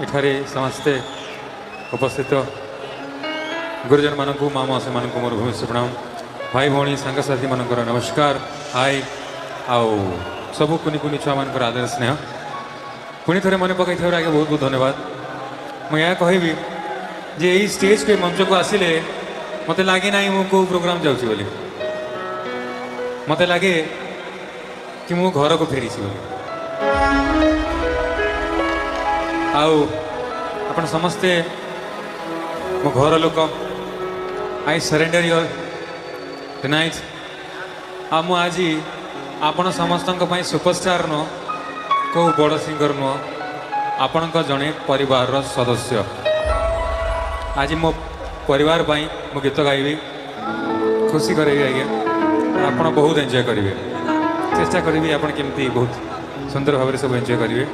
एठारे समस्ते उपस्थित गुरुजन मानक माँ मौसी मानक मोर भूमिष्ठ प्रणाम भाई भौणी सांगसाथी मानकर नमस्कार हाय आओ सबू कुनि कुनि छुआ मानकर आदर स्नेह पुणी थे मन पकई आगे बहुत बहुत धन्यवाद मुझे कहबी जे यही स्टेज पे मंच को आसिले मत लगे ना मु को प्रोग्राम जाऊँ बोली मत लगे कि मु घर को फेरी आपण समस्ते मो घर लोक आई सरेंडर योर टुनाइट मु आज आपण समस्त सुपरस्टार नुह को बड़ सिंगर नुह आपण जड़े परिवार सदस्य आज मो परिवार मु गीत गाइबी खुशी करेबी आज्ञा आपण बहुत एंजॉय करेंगे चेष्टा करी आपण केमती बहुत सुंदर भाव सब एंजॉय करेंगे।